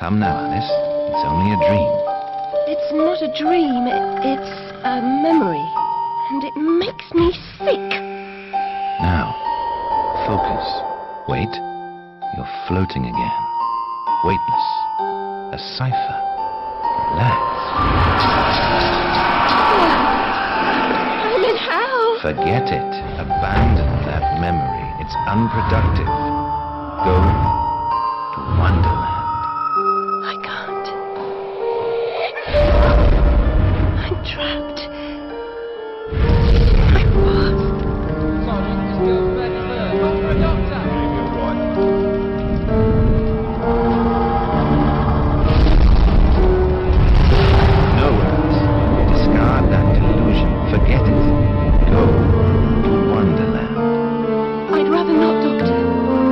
Come now, Alice. It's only a dream. It's not a dream, it's a memory. And it makes me sick. Now, focus. Wait. You're floating again. Weightless. A cipher. Relax. I'm in hell. Forget it. Abandon that memory. It's unproductive. Go to Wonderland. I can't. I'm trapped. I was. Sorry, this girl's ready there. Come for a doctor. No, Alice. Discard that delusion. Forget it. Go to Wonderland. I'd rather not, Doctor.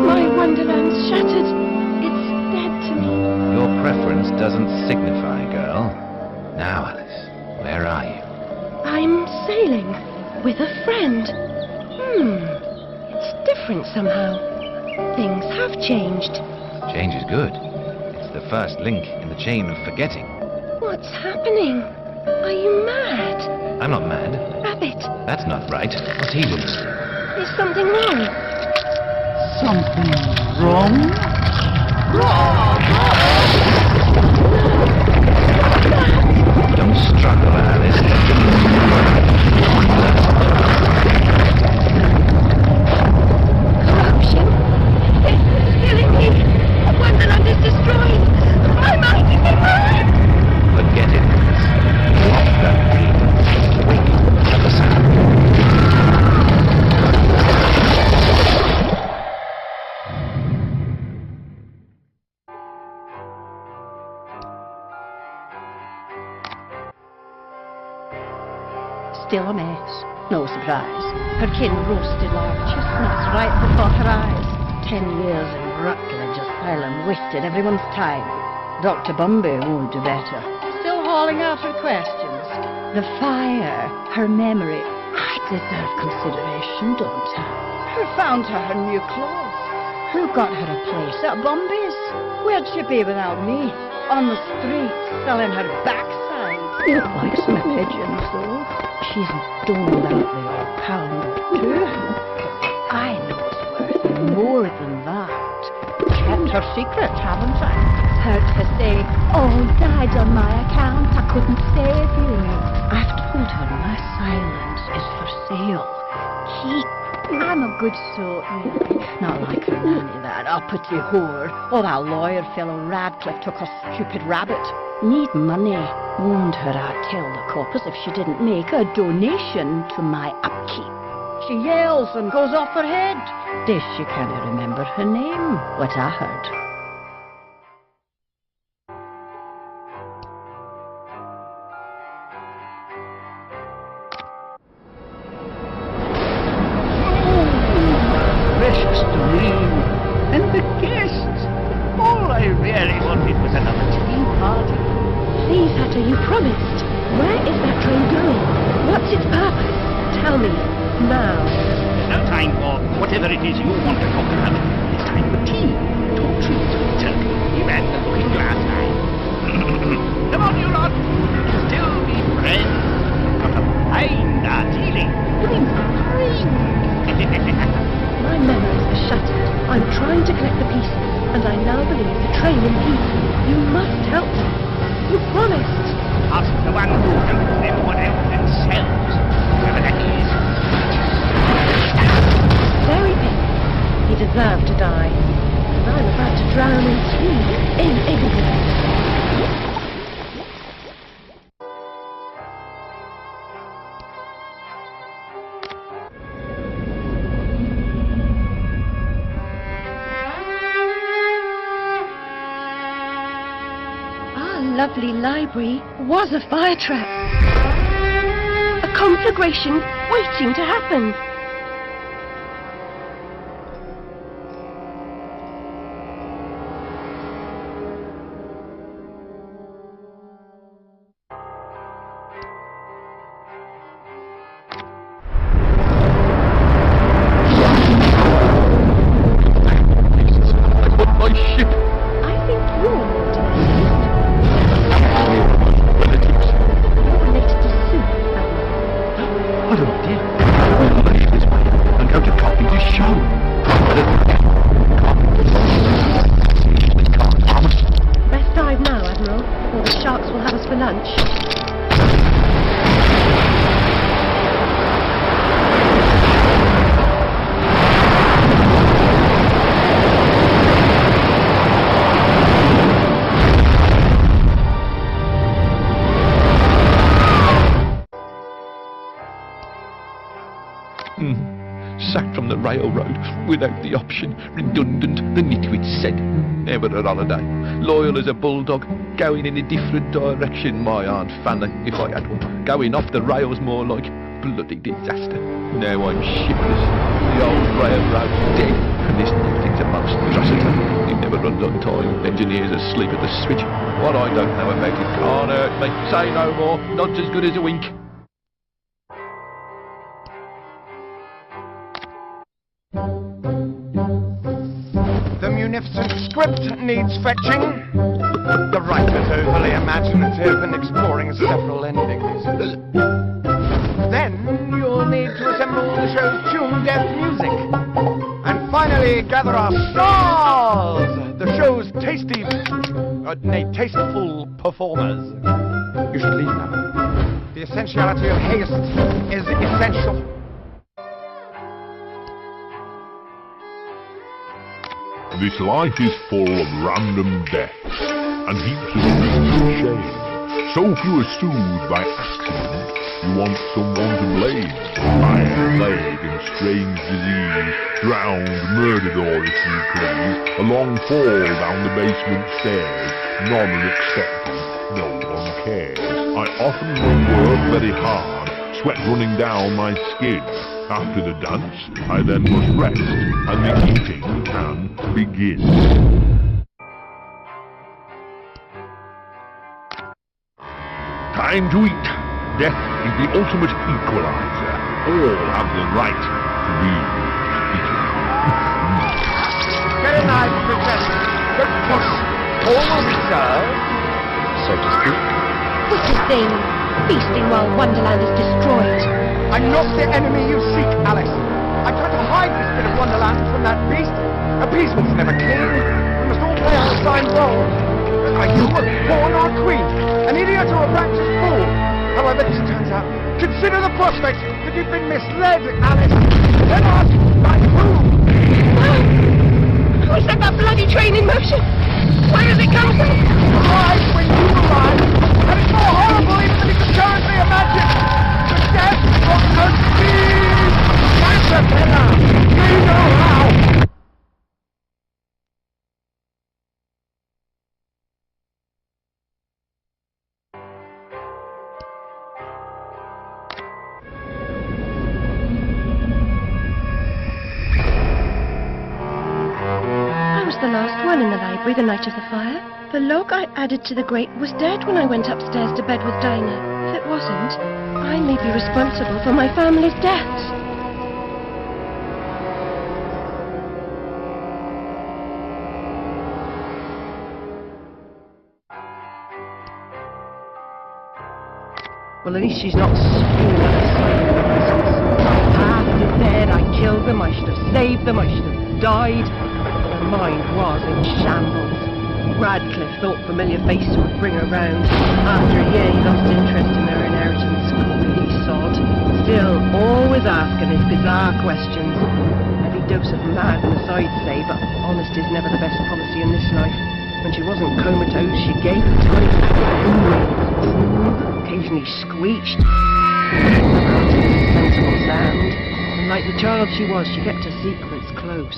My Wonderland's shattered. It's dead to me. Your preference doesn't signify, girl. Now, Alice, where are you? I'm sailing with a friend. It's different somehow. Things have changed. Change is good. It's the first link in the chain of forgetting. What's happening? Are you mad? I'm not mad. Rabbit, That's not right. What's he doing? is something wrong? Something wrong? Don't struggle, Alice. Corruption? It's killing me. Wonderland is destroyed. I might be mad. Forget it, Alice. Lock that dream. Wait for the sound. Still a mess. No surprise. Her kin roasted like chestnuts right before her eyes. 10 years in Rutledge Asylum wasted everyone's time. Dr. Bumby won't do better. Still hauling out her questions. The fire, her memory. I deserve consideration, don't I? Who found her new clothes? Who got her a place at Bumby's? Where'd she be without me? On the street, selling her backside. Likes my pigeons, though. She's doled out the odd pound or two. I know it's worth more than that. Kept her secret, haven't I? Heard her say, all died on my account, I couldn't save you. I've told her my silence is for sale. Keep. I'm a good sort, really. Not like her nanny, that uppity whore. Or that lawyer fellow Radcliffe took her stupid rabbit. Need money. Warned her I'd tell the coppers if she didn't make a donation to my upkeep. She yells and goes off her head. Guess she can't remember her name, what I heard. Precious dream. And the guests. All I really wanted was another tea party. Please, Hatter, you promised. Where is that train going? What's its purpose? Tell me, now. There's no time for whatever it is you want to talk about. It's time for tea. Talk treats with turkey. You and the looking glass eye. Come on, you lot. Still be friends. Got a fine Darjeeling. Drink. My memories are shattered. I'm trying to collect the pieces, and I now believe the train in pieces. You must help me. You promised. Ask the one who helped them what else themselves. Whoever that is. Very big. He deserved to die. And I'm about to drown in tea in ignorance. Lovely library was a fire trap. A conflagration waiting to happen. My ship! I think you're show. Best dive now, Admiral, or the sharks will have us for lunch. Sacked from the railroad without the option. Redundant, the nitwit said. Never a holiday. Loyal as a bulldog, going in a different direction, my Aunt Fanny, if I had one. Going off the rails more like bloody disaster. Now I'm shipless. The old railroad's dead, and this new thing's a monstrosity. It never runs on time. Engineers asleep at the switch. What I don't know about it can't hurt me. Say no more. Not as good as a wink. The munificent script needs fetching. The writer's overly imaginative and exploring several endings. Then you'll need to assemble the show's tune-deaf music. And finally gather our stars! The show's tasteful performers. You should leave now. The essentiality of haste is essential. This life is full of random deaths, and heaps of grief and shame. So few are soothed by accident, you want someone to blame. Fire, plague, and strange disease, drowned, murdered, or if you please, a long fall down the basement stairs, none are expected, no one cares. I often work very hard, sweat running down my skin. After the dance, I then must rest, and the eating can begin. Time to eat. Death is the ultimate equalizer. All have the right to be eaten. Get a knife, Princess. Don't push. All will be served, so to speak. Wicked thing! Feasting while Wonderland is destroyed. I'm not the enemy you seek, Alice. I tried to hide this bit of Wonderland from that beast. Appeasement's never clean. We must all play our assigned roles. Are you a pawn or a queen? An idiot or a practiced fool? However this turns out, consider the prospect that you've been misled, Alice. Then ask, by whom? Who set that bloody train in motion? Where does it come from? Arrive when you arrive, and it's more horrible even than you can currently imagine. The death of the speed! Caterpillar! You know how! The last one in the library the night of the fire. The log I added to the grate was dead when I went upstairs to bed with Dinah. If it wasn't, I may be responsible for my family's deaths. Well, at least she's not spewing out a sign of innocence. My past is dead. I killed them. I should have saved them. I should have died. Her mind was in shambles. Radcliffe thought familiar faces would bring her round. After a year, he lost interest in her inheritance. Cocky sod. Still, always asking his bizarre questions. Heavy dose of madness, I'd say, but honesty's never the best policy in this life. When she wasn't comatose, she gave the time occasionally screeched. Sensible sound. And like the child she was, she kept her secrets close.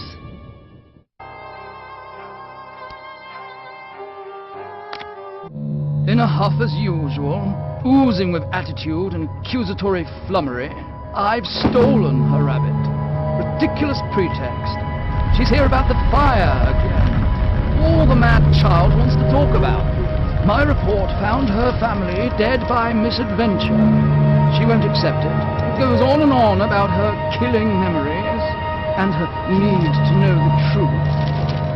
In a huff as usual, oozing with attitude and accusatory flummery, I've stolen her rabbit. Ridiculous pretext. She's here about the fire again. All the mad child wants to talk about. My report found her family dead by misadventure. She won't accept it. It goes on and on about her killing memories and her need to know the truth.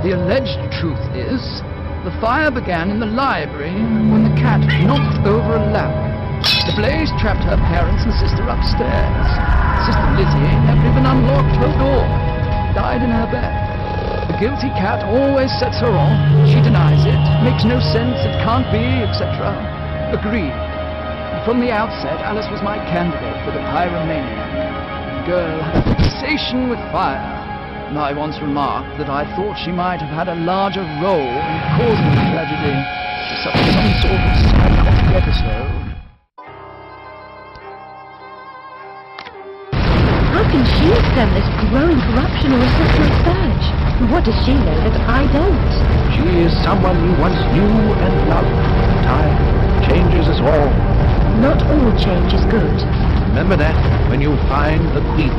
The alleged truth is, the fire began in the library when the cat knocked over a lamp. The blaze trapped her parents and sister upstairs. Sister Lizzie never even unlocked her door. died in her bed. The guilty cat always sets her off. She denies it, makes no sense, it can't be, etc. Agreed. And from the outset, Alice was my candidate for the pyromaniac. The girl had a fixation with fire. And I once remarked that I thought she might have had a larger role in causing the tragedy, to suffer some sort of psychotic episode. How can she stem this growing corruption or sexual surge? What does she know that I don't? She is someone you once knew and loved. Time changes us all. Not all change is good. Remember that when you find the queen.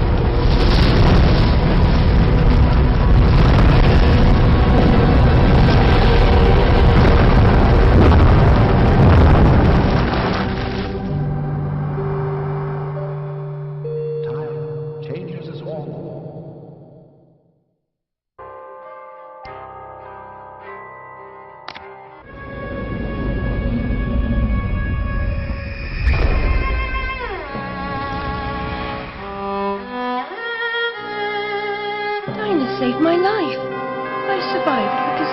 Saved my life. I survived because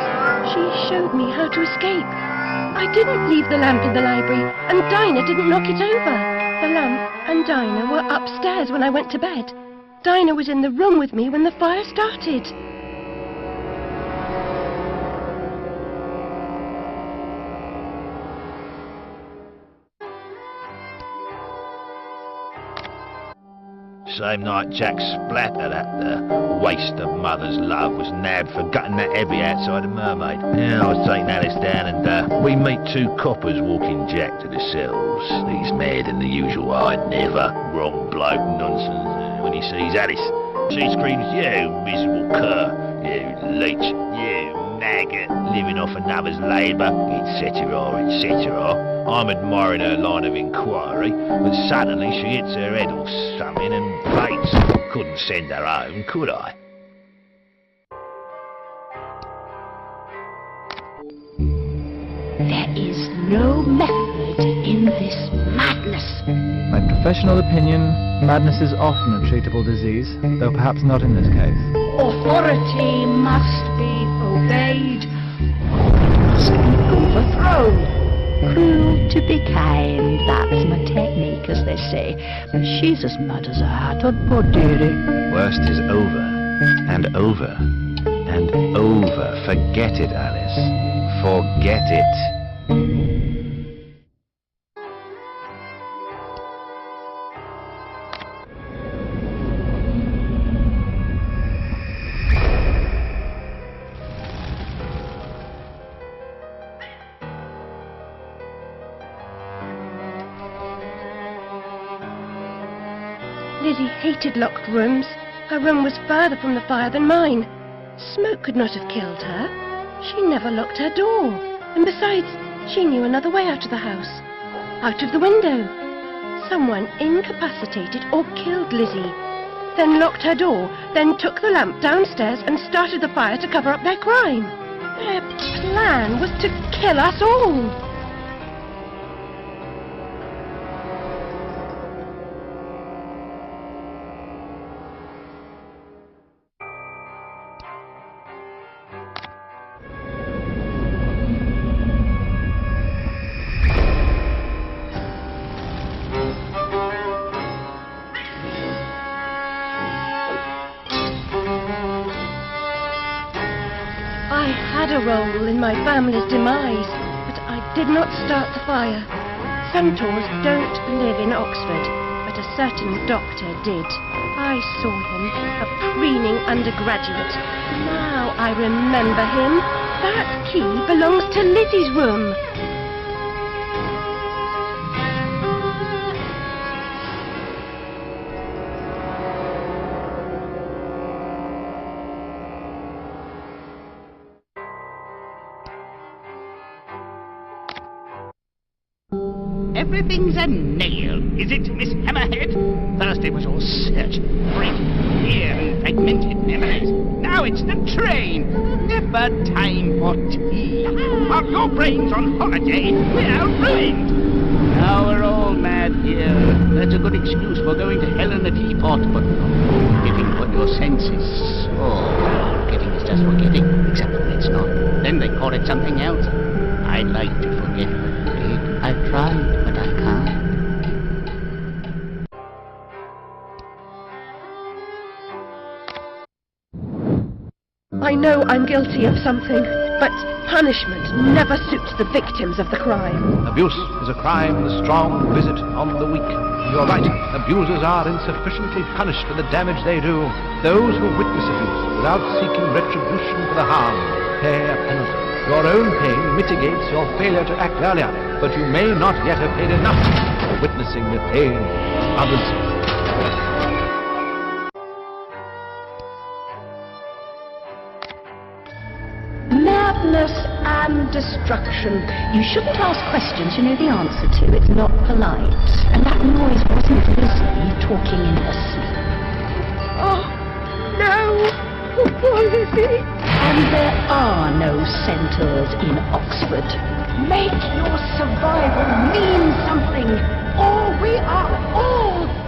she showed me how to escape. I didn't leave the lamp in the library, and Dinah didn't knock it over. The lamp and Dinah were upstairs when I went to bed. Dinah was in the room with me when the fire started. Same night Jack splattered at the waste of mother's love was nabbed for gutting that heavy outside the Mermaid. Yeah, I was taking Alice down and we meet two coppers walking Jack to the cells. He's mad than the usual I'd never. Wrong bloke nonsense when he sees Alice. She screams, "You miserable cur, you leech, you maggot, living off another's labour," etc, etc. I'm admiring her line of inquiry, but suddenly she hits her head or something and faints. Couldn't send her home, could I? There is no method in this madness. My professional opinion, madness is often a treatable disease, though perhaps not in this case. Authority must be obeyed, must be overthrown. Cruel to be kind, that's my technique, as they say. But she's as mad as a hatter, poor dearie. Worst is over, and over, and over. Forget it, Alice. Forget it. Lizzie hated locked rooms. Her room was further from the fire than mine. Smoke could not have killed her. She never locked her door. And besides, she knew another way out of the house. Out of the window. Someone incapacitated or killed Lizzie. Then locked her door, then took the lamp downstairs and started the fire to cover up their crime. Their plan was to kill us all. A role in my family's demise, but I did not start the fire. Centaurs don't live in Oxford, but a certain doctor did. I saw him, a preening undergraduate. Now I remember him. That key belongs to Lizzie's room. Everything's a nail, is it, Miss Hammerhead? First it was all search, break, clear and fragmented memories. Now it's the train. Never time for tea. While your brain's on holiday, we're ruined. Now we're all mad here. That's a good excuse for going to hell in a teapot, but not giving what your senses Oh, forgetting is just forgetting, except when it's not. Then they call it something else. I'd like to forget, but Craig, I've tried, but I can't. I know I'm guilty of something, but punishment never suits the victims of the crime. Abuse is a crime the strong visit on the weak. You're right, abusers are insufficiently punished for the damage they do. Those who witness abuse without seeking retribution for the harm pay a penalty. Your own pain mitigates your failure to act earlier, but you may not yet have paid enough for witnessing the pain of others. Madness and destruction. You shouldn't ask questions you know the answer to. It's not polite. And that noise wasn't Lizzie talking in her sleep. Oh, no! Poor Lizzie! And there are no centaurs in Oxford. Make your survival mean something, or we are all